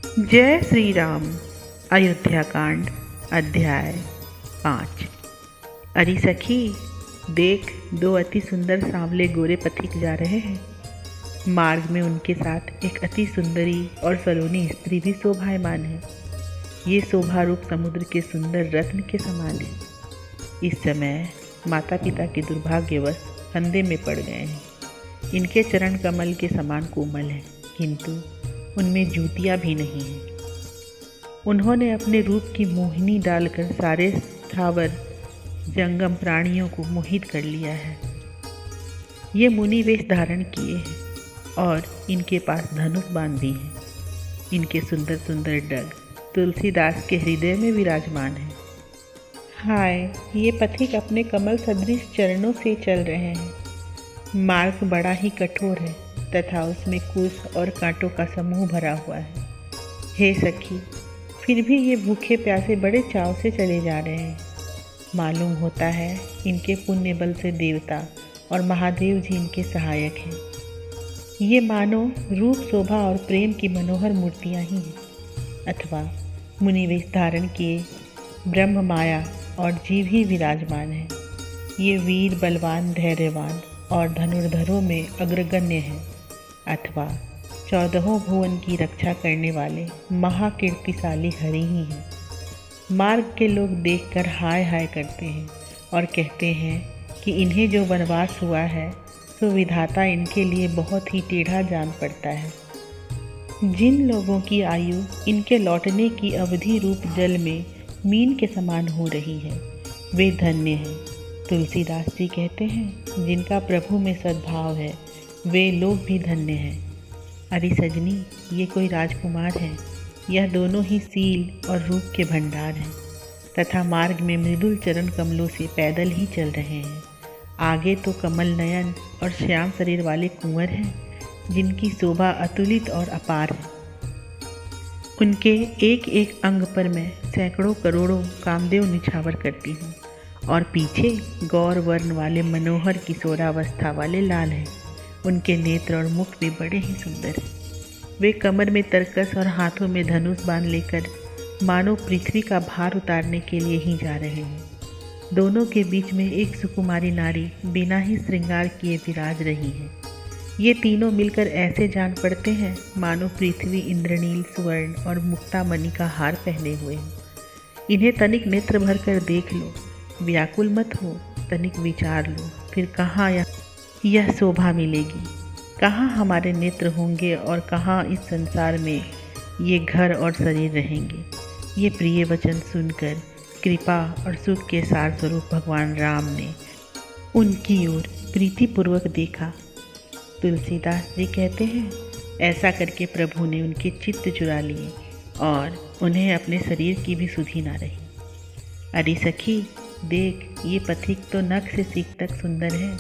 जय श्री राम। अयोध्या कांड अध्याय 5। अरे सखी, देख, दो अति सुंदर सांवले गोरे पथिक जा रहे हैं। मार्ग में उनके साथ एक अति सुंदरी और सलोनी स्त्री भी शोभायमान है। ये शोभा रूप समुद्र के सुंदर रत्न के समान है। इस समय माता पिता के दुर्भाग्यवश फंदे में पड़ गए हैं। इनके चरण कमल के समान कोमल हैं, किंतु उनमें जूतियाँ भी नहीं हैं। उन्होंने अपने रूप की मोहिनी डालकर सारे स्थावर जंगम प्राणियों को मोहित कर लिया है। ये मुनि वेश धारण किए हैं और इनके पास धनुष बाण भी है। इनके सुंदर सुंदर डग तुलसीदास के हृदय में विराजमान है। हाय, ये पथिक अपने कमल सदृश चरणों से चल रहे हैं। मार्ग बड़ा ही कठोर है तथा उसमें कुश और कांटों का समूह भरा हुआ है। हे सखी, फिर भी ये भूखे प्यासे बड़े चाव से चले जा रहे हैं। मालूम होता है इनके पुण्य बल से देवता और महादेव जी इनके सहायक हैं। ये मानो रूप, शोभा और प्रेम की मनोहर मूर्तियाँ ही हैं, अथवा मुनिवेश धारण किए ब्रह्म माया और जीव ही विराजमान है। ये वीर, बलवान, धैर्यवान और धनुर्धरों में अग्रगण्य हैं, अथवा 14 भुवन की रक्षा करने वाले महाकीर्तिशाली हरि ही हैं। मार्ग के लोग देखकर हाय हाय करते हैं और कहते हैं कि इन्हें जो वनवास हुआ है सो विधाता इनके लिए बहुत ही टेढ़ा जान पड़ता है। जिन लोगों की आयु इनके लौटने की अवधि रूप जल में मीन के समान हो रही है, वे धन्य हैं। तुलसीदास जी कहते हैं, जिनका प्रभु में सद्भाव है वे लोग भी धन्य हैं। अरे सजनी, ये कोई राजकुमार हैं। यह दोनों ही सील और रूप के भंडार हैं तथा मार्ग में मृदुल चरण कमलों से पैदल ही चल रहे हैं। आगे तो कमल नयन और श्याम शरीर वाले कुंवर हैं, जिनकी शोभा अतुलित और अपार है। उनके एक एक अंग पर मैं सैकड़ों करोड़ों कामदेव निछावर करती हूँ। और पीछे गौर वर्ण वाले मनोहर किशोरावस्था वाले लाल हैं। उनके नेत्र और मुख भी बड़े ही सुंदर हैं। वे कमर में तरकस और हाथों में धनुष बाण लेकर मानो पृथ्वी का भार उतारने के लिए ही जा रहे हैं। दोनों के बीच में एक सुकुमारी नारी बिना ही श्रृंगार किए विराज रही है। ये तीनों मिलकर ऐसे जान पड़ते हैं मानो पृथ्वी इंद्रनील, स्वर्ण और मुक्तामणि का हार पहने हुए हैं। इन्हें तनिक नेत्र भर कर देख लो, व्याकुल मत हो, तनिक विचार लो, फिर कहाँ यह शोभा मिलेगी, कहाँ हमारे नेत्र होंगे और कहाँ इस संसार में ये घर और शरीर रहेंगे। ये प्रिय वचन सुनकर कृपा और सुख के सार स्वरूप भगवान राम ने उनकी ओर प्रीतिपूर्वक देखा। तुलसीदास जी कहते हैं, ऐसा करके प्रभु ने उनके चित्त चुरा लिए और उन्हें अपने शरीर की भी सुधि ना रही। अरे सखी, देख, ये पथिक तो नख से सीख तक सुंदर है।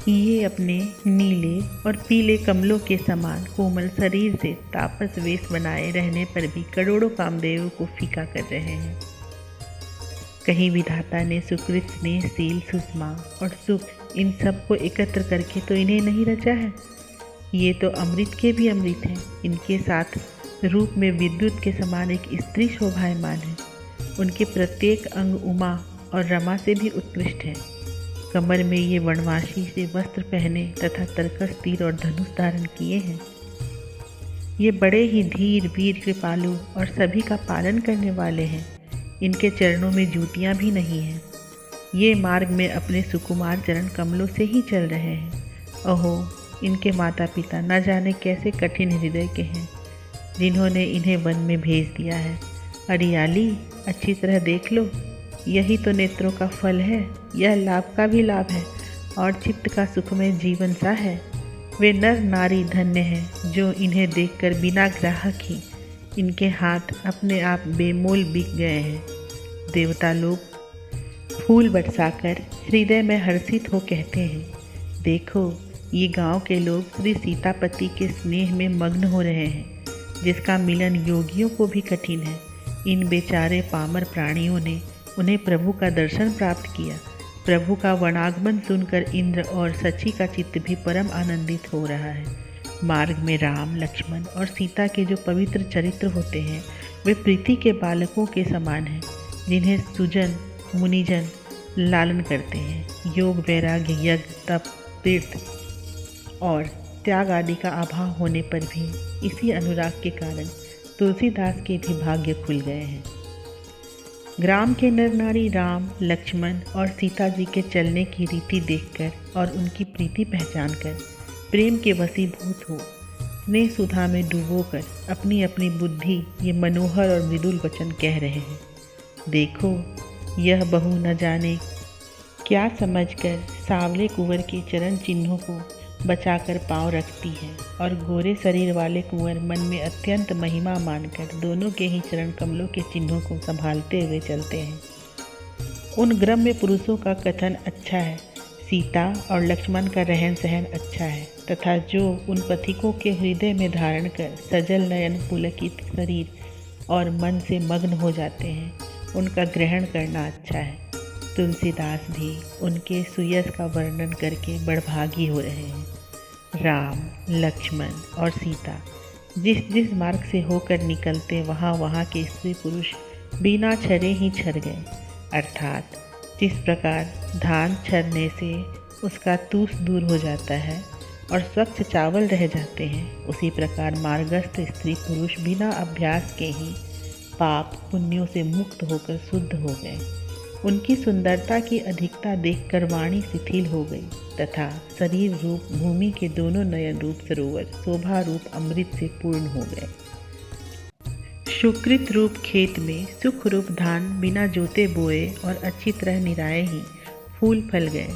ये अपने नीले और पीले कमलों के समान कोमल शरीर से तापस वेश बनाए रहने पर भी करोड़ों कामदेवों को फीका कर रहे हैं। कहीं विधाता ने सुकृत, स्नेह, शील, सुषमा और सुख इन सब को एकत्र करके तो इन्हें नहीं रचा है। ये तो अमृत के भी अमृत हैं। इनके साथ रूप में विद्युत के समान एक स्त्री शोभायमान है। उनके प्रत्येक अंग उमा और रमा से भी उत्कृष्ट है। कमर में ये वनवासी से वस्त्र पहने तथा तरकस, तीर और धनुष धारण किए हैं। ये बड़े ही धीर, वीर, कृपालु और सभी का पालन करने वाले हैं। इनके चरणों में जूतियाँ भी नहीं हैं। ये मार्ग में अपने सुकुमार चरण कमलों से ही चल रहे हैं। ओहो, इनके माता पिता न जाने कैसे कठिन हृदय के हैं, जिन्होंने इन्हें वन में भेज दिया है। हरियाली, अच्छी तरह देख लो, यही तो नेत्रों का फल है। यह लाभ का भी लाभ है और चित्त का सुखमय जीवन सा है। वे नर नारी धन्य हैं जो इन्हें देखकर बिना ग्राहक ही इनके हाथ अपने आप बेमोल बिक गए हैं। देवता लोग फूल बरसाकर हृदय में हर्षित हो कहते हैं, देखो, ये गांव के लोग श्री सीतापति के स्नेह में मग्न हो रहे हैं, जिसका मिलन योगियों को भी कठिन है। इन बेचारे पामर प्राणियों ने उन्हें प्रभु का दर्शन प्राप्त किया। प्रभु का वनागमन सुनकर इंद्र और सची का चित्त भी परम आनंदित हो रहा है। मार्ग में राम, लक्ष्मण और सीता के जो पवित्र चरित्र होते हैं वे प्रीति के बालकों के समान हैं, जिन्हें सुजन मुनिजन लालन करते हैं। योग, वैराग्य, यज्ञ, तप, तीर्थ और त्याग आदि का अभाव होने पर भी इसी अनुराग के कारण तुलसीदास के भी भाग्य खुल गए हैं। ग्राम के नर नारी राम, लक्ष्मण और सीता जी के चलने की रीति देखकर और उनकी प्रीति पहचान कर प्रेम के वशीभूत हो स्नेह सुधा में डूबोकर अपनी अपनी बुद्धि ये मनोहर और मृदुल वचन कह रहे हैं। देखो यह बहू न जाने क्या समझकर सांवले कुंवर के चरण चिन्हों को बचाकर पांव रखती है और गोरे शरीर वाले कुंवर मन में अत्यंत महिमा मानकर दोनों के ही चरण कमलों के चिन्हों को संभालते हुए चलते हैं। उन ग्राम्य पुरुषों का कथन अच्छा है, सीता और लक्ष्मण का रहन सहन अच्छा है, तथा जो उन पथिकों के हृदय में धारण कर सजल नयन पुलकित शरीर और मन से मग्न हो जाते हैं उनका ग्रहण करना अच्छा है। तुलसीदास भी उनके सुयश का वर्णन करके बड़भागी हो रहे हैं। राम, लक्ष्मण और सीता जिस जिस मार्ग से होकर निकलते वहाँ वहाँ के स्त्री पुरुष बिना छरे ही छर गए, अर्थात जिस प्रकार धान छरने से उसका तूस दूर हो जाता है और स्वच्छ चावल रह जाते हैं, उसी प्रकार मार्गस्थ स्त्री पुरुष बिना अभ्यास के ही पाप पुण्यों से मुक्त होकर शुद्ध हो गए। उनकी सुंदरता की अधिकता देखकर वाणी शिथिल हो गई तथा शरीर रूप भूमि के दोनों नयन रूप सरोवर शोभा रूप अमृत से पूर्ण हो गए। सुकृत रूप खेत में सुख रूप धान बिना जोते बोए और अच्छी तरह निराए ही फूल फल गए।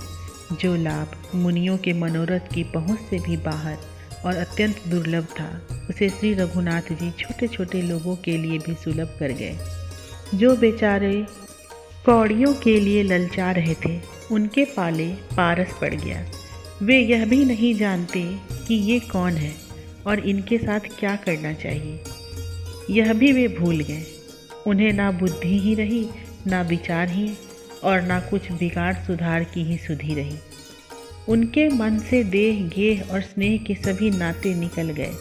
जो लाभ मुनियों के मनोरथ की पहुँच से भी बाहर और अत्यंत दुर्लभ था, उसे श्री रघुनाथ जी छोटे छोटे लोगों के लिए भी सुलभ कर गए। जो बेचारे कौड़ियों के लिए ललचा रहे थे, उनके पाले पारस पड़ गया। वे यह भी नहीं जानते कि ये कौन है और इनके साथ क्या करना चाहिए, यह भी वे भूल गए। उन्हें ना बुद्धि ही रही, ना विचार ही और ना कुछ बिगाड़ सुधार की ही सुधि रही। उनके मन से देह, गेह और स्नेह के सभी नाते निकल गए।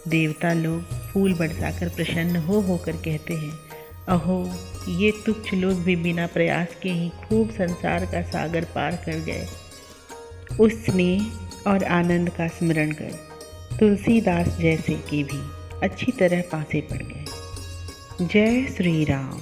देवता लोग फूल बरसाकर प्रसन्न होकर कहते हैं, अहो ये तुच्छ लोग भी बिना प्रयास के ही खूब संसार का सागर पार कर गए। उस स्नेह और आनंद का स्मरण कर तुलसीदास जैसे कि भी अच्छी तरह पासे पड़ गए। जय श्री राम।